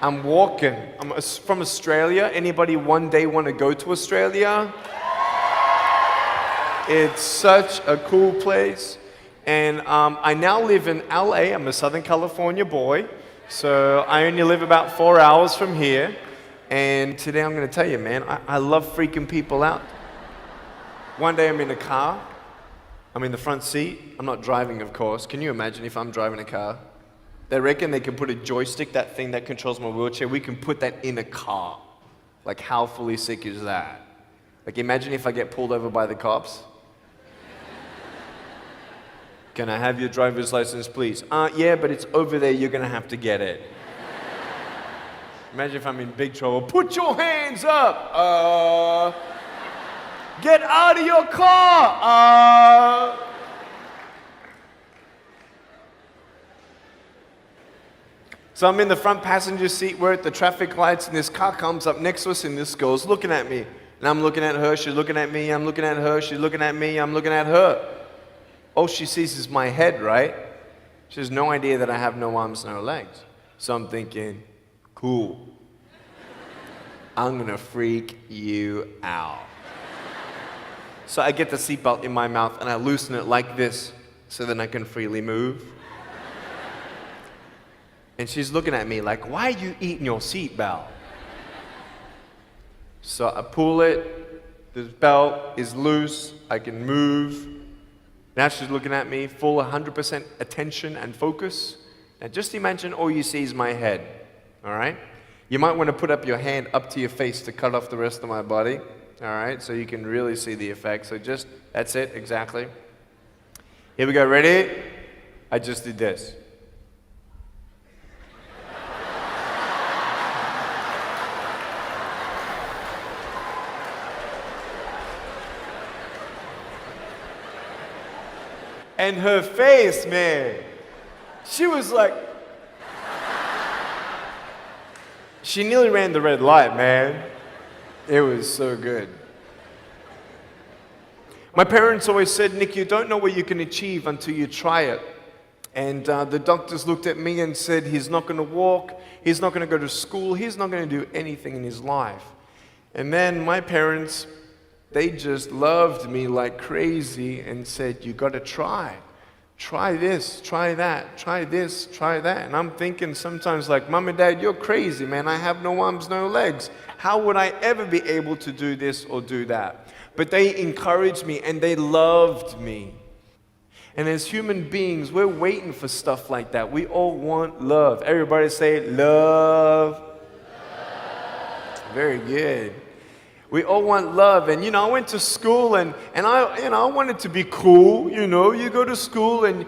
I'm walking. I'm from Australia. Anybody one day want to go to Australia? It's such a cool place. And I now live in LA. I'm a Southern California boy. So I only live about 4 hours from here. And today I'm going to tell you, man, I love freaking people out. One day I'm in a car. I'm in the front seat. I'm not driving, of course. Can you imagine if I'm driving a car? They reckon they can put a joystick, that thing that controls my wheelchair, we can put that in a car. Like, how fully sick is that? Like, imagine if I get pulled over by the cops. Can I have your driver's license, please? Yeah, but it's over there, you're gonna have to get it. Imagine if I'm in big trouble. Put your hands up! Get out of your car! So I'm in the front passenger seat, we're at the traffic lights, and this car comes up next to us, and this girl's looking at me. And I'm looking at her, she's looking at me, I'm looking at her, she's looking at me, I'm looking at her. All she sees is my head, right? She has no idea that I have no arms, no legs. So I'm thinking, cool. I'm gonna freak you out. So I get the seatbelt in my mouth, and I loosen it like this, so then I can freely move. And she's looking at me like, why are you eating your seatbelt? So I pull it, the belt is loose, I can move. Now she's looking at me, full 100% attention and focus. Now just imagine all you see is my head, all right? You might want to put up your hand up to your face to cut off the rest of my body, all right? So you can really see the effect. So just, that's it, exactly. Here we go, ready? I just did this. And her face, man, she was like, she nearly ran the red light, man. It was so good. My parents always said, Nick, you don't know what you can achieve until you try it. And the doctors looked at me and said, he's not going to walk, he's not going to go to school, he's not going to do anything in his life. And then my parents, they just loved me like crazy and said, you got to try. Try this, try that, try this, try that. And I'm thinking sometimes like, Mom and Dad, you're crazy, man. I have no arms, no legs. How would I ever be able to do this or do that? But they encouraged me and they loved me. And as human beings, we're waiting for stuff like that. We all want love. Everybody say love. Very good. We all want love. And, I went to school and I wanted to be cool, You go to school and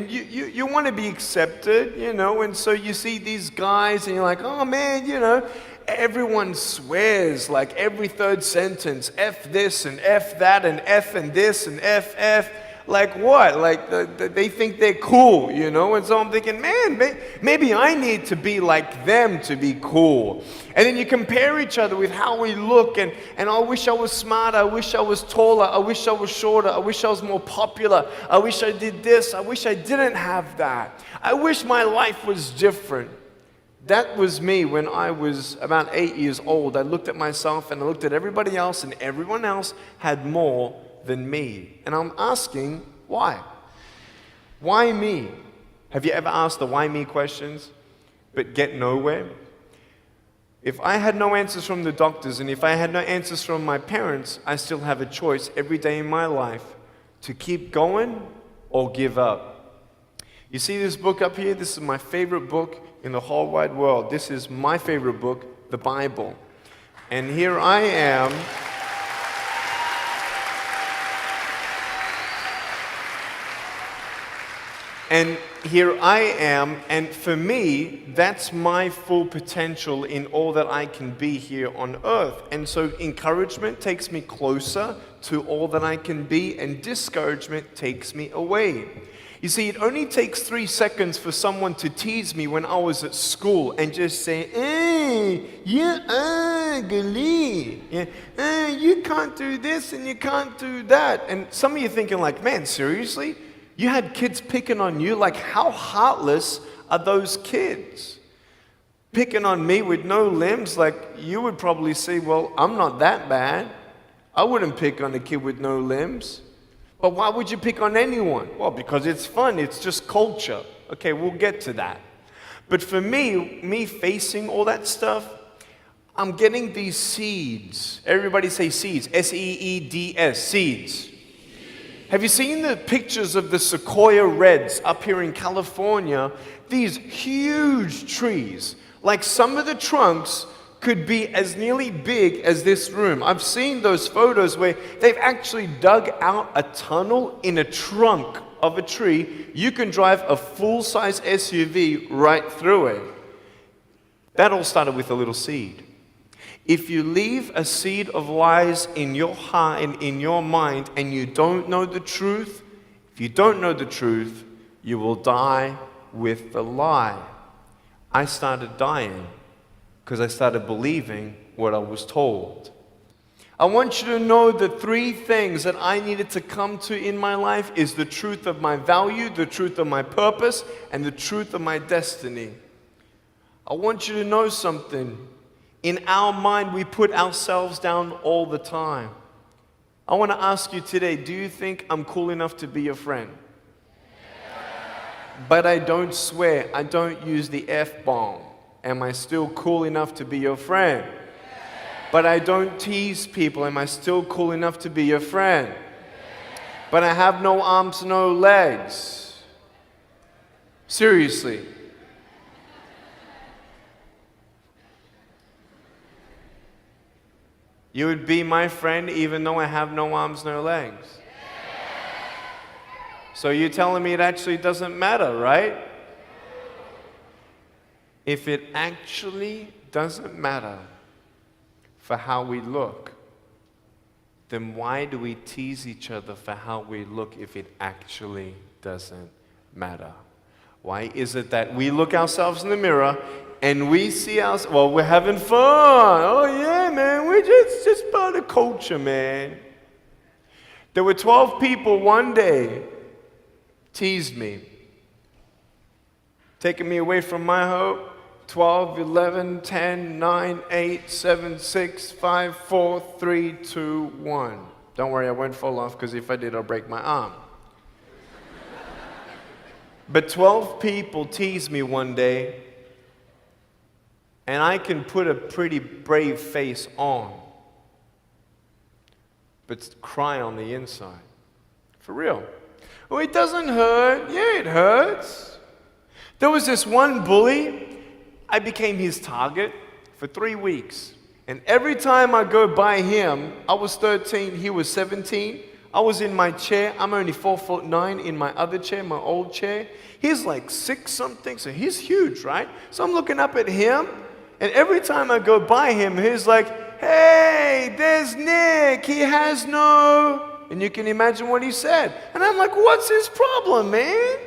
you want to be accepted, And so you see these guys and you're like, oh, man, everyone swears like every third sentence, F this and F that and F and this and F. Like what? Like they think they're cool, And so I'm thinking, man, maybe I need to be like them to be cool. And then you compare each other with how we look, and I wish I was smarter, I wish I was taller, I wish I was shorter, I wish I was more popular, I wish I did this, I wish I didn't have that. I wish my life was different. That was me when I was about 8 years old. I looked at myself and I looked at everybody else, and everyone else had more than me. And I'm asking, why? Why me? Have you ever asked the why me questions, but get nowhere? If I had no answers from the doctors, and if I had no answers from my parents, I still have a choice every day in my life to keep going or give up. You see this book up here? This is my favorite book in the whole wide world. This is my favorite book, the Bible. And here I am. And here I am, and for me, that's my full potential in all that I can be here on earth. And so encouragement takes me closer to all that I can be, and discouragement takes me away. You see, it only takes 3 seconds for someone to tease me when I was at school and just say, you're ugly. You can't do this and you can't do that. And some of you thinking like, man, seriously? You had kids picking on you? Like, how heartless are those kids? picking on me with no limbs, like you would probably say, well, I'm not that bad. I wouldn't pick on a kid with no limbs. But why would you pick on anyone? Well, because it's fun. It's just culture. Okay, we'll get to that. But for me facing all that stuff, I'm getting these seeds. Everybody say seeds. S-E-E-D-S, seeds. Have you seen the pictures of the sequoia reds up here in California? These huge trees. Like some of the trunks could be as nearly big as this room. I've seen those photos where they've actually dug out a tunnel in a trunk of a tree. You can drive a full-size SUV right through it. That all started with a little seed. If you leave a seed of lies in your heart and in your mind and you don't know the truth, if you don't know the truth, you will die with the lie. I started dying because I started believing what I was told. I want you to know the three things that I needed to come to in my life is the truth of my value, the truth of my purpose, and the truth of my destiny. I want you to know something. In our mind, we put ourselves down all the time. I want to ask you today, do you think I'm cool enough to be your friend? But I don't swear, I don't use the F-bomb. Am I still cool enough to be your friend? But I don't tease people. Am I still cool enough to be your friend? But I have no arms, no legs. Seriously. You would be my friend even though I have no arms, no legs. So you're telling me it actually doesn't matter, right? If it actually doesn't matter for how we look, then why do we tease each other for how we look if it actually doesn't matter? Why is it that we look ourselves in the mirror and we see ourselves, well, we're having fun. Oh yeah, man, we're just part of culture, man. There were 12 people one day teased me, taking me away from my hope. 12, 11, 10, 9, 8, 7, 6, 5, 4, 3, 2, 1. Don't worry, I won't fall off because if I did, I'll break my arm. But 12 people teased me one day, and I can put a pretty brave face on, but cry on the inside. For real. Oh, it doesn't hurt. Yeah, it hurts. There was this one bully. I became his target for 3 weeks. And every time I go by him, I was 13, he was 17. I was in my chair. I'm only 4'9" in my other chair, my old chair. He's like 6 something, so he's huge, right? So I'm looking up at him, and every time I go by him, he's like, hey, there's Nick. He has no... And you can imagine what he said. And I'm like, what's his problem, man?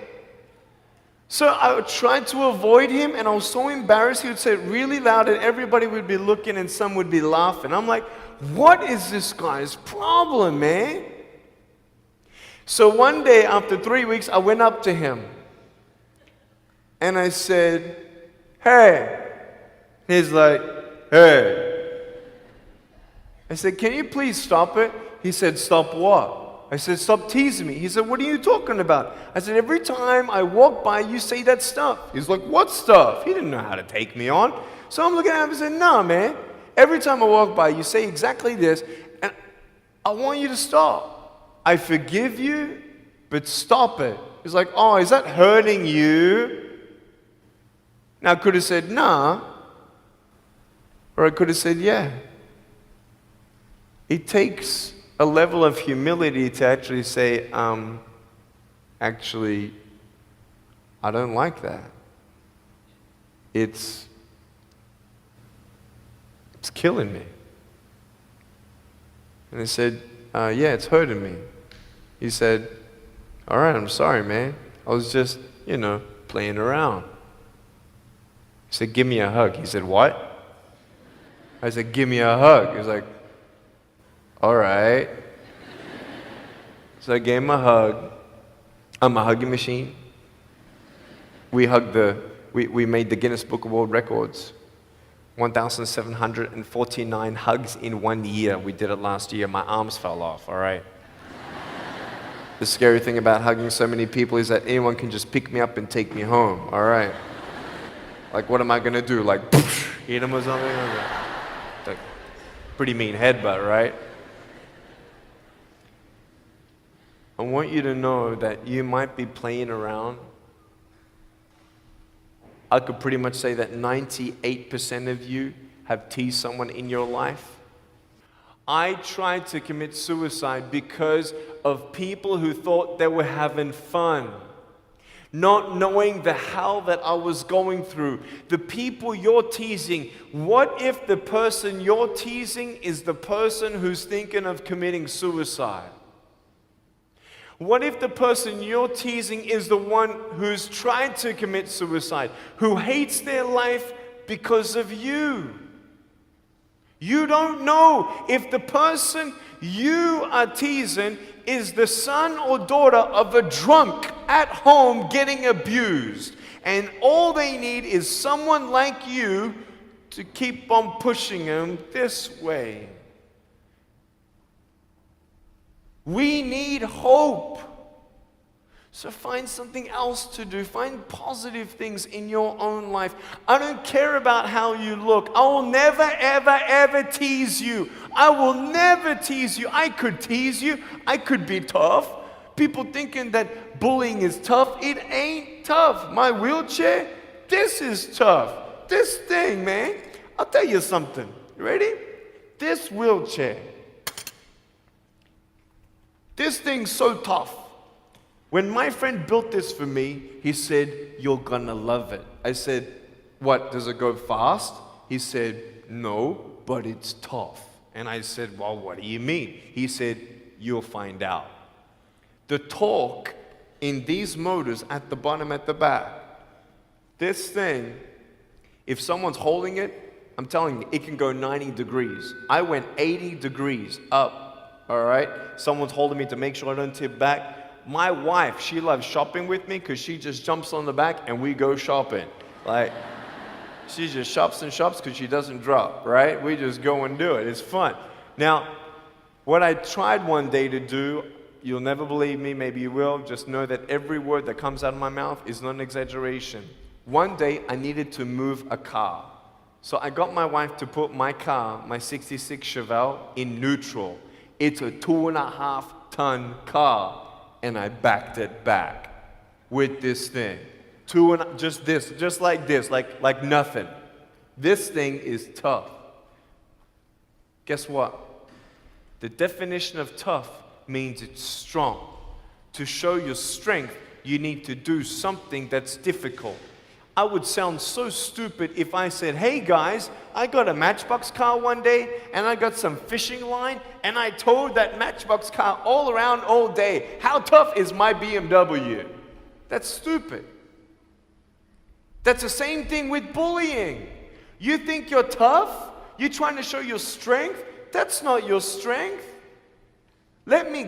So I tried to avoid him, and I was so embarrassed. He would say it really loud, and everybody would be looking, and some would be laughing. I'm like, what is this guy's problem, man? So one day, after 3 weeks, I went up to him, and I said, hey. He's like, hey. I said, can you please stop it? He said, stop what? I said, stop teasing me. He said, what are you talking about? I said, every time I walk by, you say that stuff. He's like, what stuff? He didn't know how to take me on. So I'm looking at him and said, no, man. Every time I walk by, you say exactly this, and I want you to stop. I forgive you, but stop it. He's like, oh, is that hurting you? Now, I could have said, nah. Or I could have said, yeah. It takes a level of humility to actually say, actually, I don't like that. It's killing me. And I said, yeah, it's hurting me. He said, all right, I'm sorry, man. I was just, playing around. He said, give me a hug. He said, what? I said, give me a hug. He was like, all right. So I gave him a hug. I'm a hugging machine. We made the Guinness Book of World Records. 1,749 hugs in 1 year. We did it last year. My arms fell off, all right? The scary thing about hugging so many people is that anyone can just pick me up and take me home, all right? Like, what am I gonna do? Like, hit him or something? Like, pretty mean headbutt, right? I want you to know that you might be playing around. I could pretty much say that 98% of you have teased someone in your life. I tried to commit suicide because of people who thought they were having fun, not knowing the hell that I was going through. The people you're teasing, what if the person you're teasing is the person who's thinking of committing suicide? What if the person you're teasing is the one who's tried to commit suicide, who hates their life because of you? You don't know if the person you are teasing is the son or daughter of a drunk at home getting abused. And all they need is someone like you to keep on pushing them this way. We need hope. So find something else to do. Find positive things in your own life. I don't care about how you look. I will never, ever, ever tease you. I will never tease you. I could tease you. I could be tough. People thinking that bullying is tough. It ain't tough. My wheelchair, this is tough. This thing, man. I'll tell you something. You ready? This wheelchair. This thing's so tough. When my friend built this for me, he said, "You're gonna love it." I said, "What, does it go fast?" He said, "No, but it's tough." And I said, "Well, what do you mean?" He said, "You'll find out." The torque in these motors at the bottom, at the back, this thing, if someone's holding it, I'm telling you, it can go 90 degrees. I went 80 degrees up. All right, someone's holding me to make sure I don't tip back. My wife, she loves shopping with me because she just jumps on the back and we go shopping. Like, she just shops and shops because she doesn't drop, right? We just go and do it. It's fun. Now, what I tried one day to do, you'll never believe me, maybe you will, just know that every word that comes out of my mouth is not an exaggeration. One day, I needed to move a car. So I got my wife to put my car, my 66 Chevelle, in neutral. It's a 2.5-ton car, and I backed it back with this thing. Just like this, like nothing. This thing is tough. Guess what? The definition of tough means it's strong. To show your strength, you need to do something that's difficult. I would sound so stupid if I said, "Hey guys, I got a Matchbox car one day and I got some fishing line and I towed that Matchbox car all around all day. How tough is my BMW?" That's stupid. That's the same thing with bullying. You think you're tough? You're trying to show your strength? That's not your strength. Let me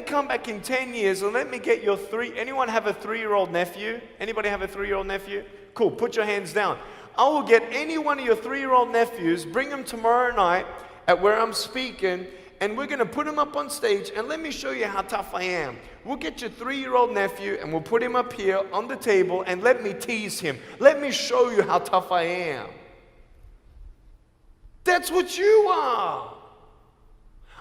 come back in 10 years and let me get your anyone have a 3-year-old nephew? Anybody have a 3-year-old nephew? Cool, put your hands down. I will get any one of your 3-year-old nephews, bring them tomorrow night at where I'm speaking, and we're gonna put him up on stage and let me show you how tough I am. We'll get your 3-year-old nephew and we'll put him up here on the table and let me tease him. Let me show you how tough I am. That's what you are.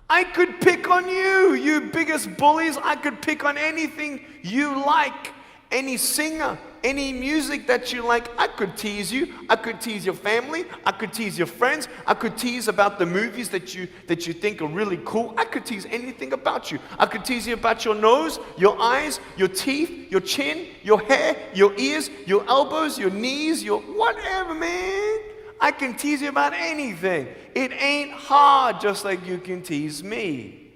I could pick on you, you biggest bullies. I could pick on anything you like, any singer, any music that you like. I could tease you. I could tease your family. I could tease your friends. I could tease about the movies that you think are really cool. I could tease anything about you. I could tease you about your nose, your eyes, your teeth, your chin, your hair, your ears, your elbows, your knees, your whatever, man. I can tease you about anything. It ain't hard, just like you can tease me.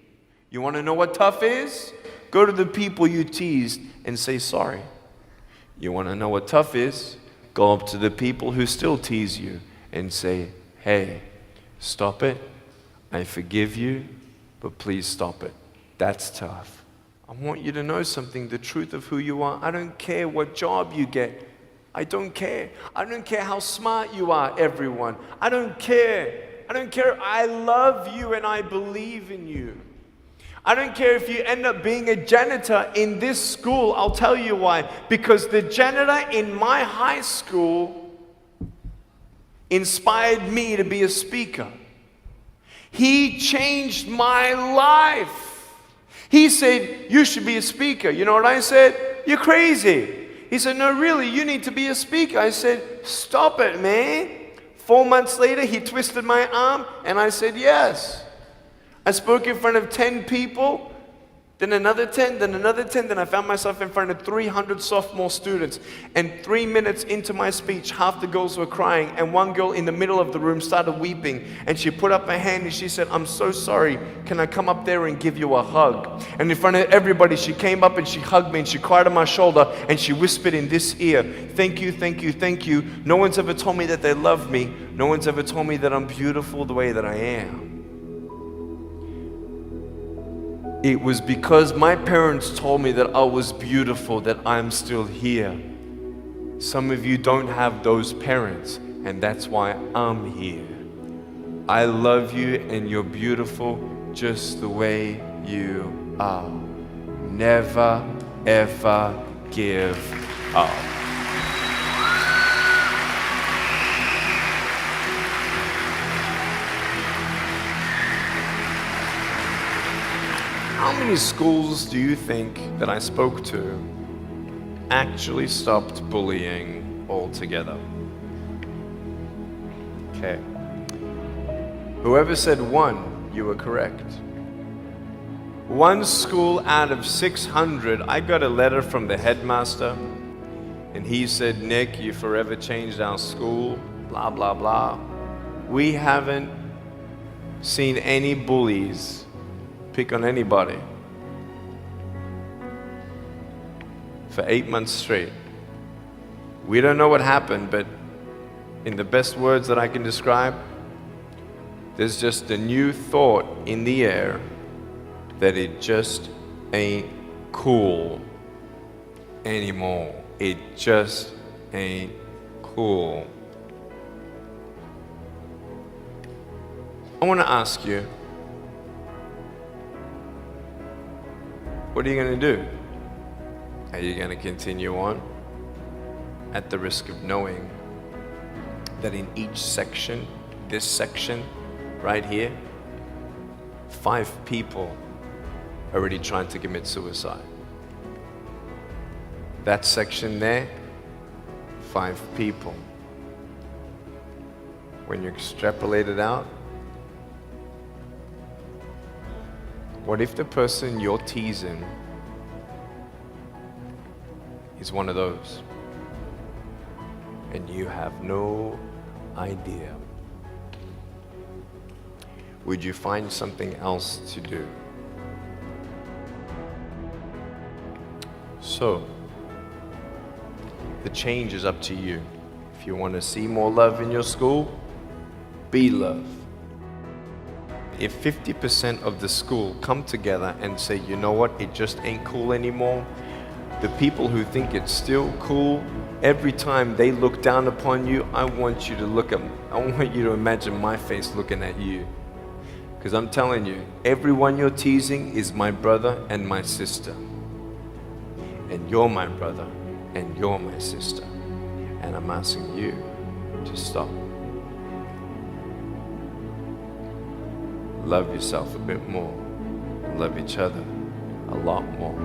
You want to know what tough is? Go to the people you teased and say sorry. You want to know what tough is? Go up to the people who still tease you and say, "Hey, stop it. I forgive you, but please stop it." That's tough. I want you to know something, the truth of who you are. I don't care what job you get. I don't care. I don't care how smart you are, everyone. I don't care. I don't care. I love you and I believe in you. I don't care if you end up being a janitor in this school. I'll tell you why. Because the janitor in my high school inspired me to be a speaker. He changed my life. He said, you should be a speaker. You know what I said? You're crazy. He said, no, really, you need to be a speaker. I said, stop it, man. 4 months later, he twisted my arm, and I said, yes. I spoke in front of 10 people, then another 10, then another 10, then I found myself in front of 300 sophomore students. And 3 minutes into my speech, half the girls were crying, and one girl in the middle of the room started weeping, and she put up her hand and she said, I'm so sorry, can I come up there and give you a hug? And in front of everybody, she came up and she hugged me and she cried on my shoulder and she whispered in this ear, thank you, thank you, thank you. No one's ever told me that they love me. No one's ever told me that I'm beautiful the way that I am. It was because my parents told me that I was beautiful that I'm still here. Some of you don't have those parents, and that's why I'm here. I love you, and you're beautiful just the way you are. Never, ever give up. How many schools do you think that I spoke to actually stopped bullying altogether? Okay. Whoever said one, you were correct. One school out of 600, I got a letter from the headmaster, and he said, Nick, you forever changed our school, blah, blah, blah. We haven't seen any bullies pick on anybody for 8 months straight. We don't know what happened, but in the best words that I can describe, there's just a new thought in the air that it just ain't cool anymore. It just ain't cool. I want to ask you, what are you going to do? Are you going to continue on at the risk of knowing that in each section, this section right here, 5 people already trying to commit suicide? That section there, 5 people. When you extrapolate it out, what if the person you're teasing is one of those, and you have no idea? Would you find something else to do? So, the change is up to you. If you want to see more love in your school, be love. If 50% of the school come together and say, you know what, it just ain't cool anymore, the people who think it's still cool, every time they look down upon you, I want you to imagine my face looking at you. Because I'm telling you, everyone you're teasing is my brother and my sister. And you're my brother and you're my sister. And I'm asking you to stop. Love yourself a bit more. Love each other a lot more.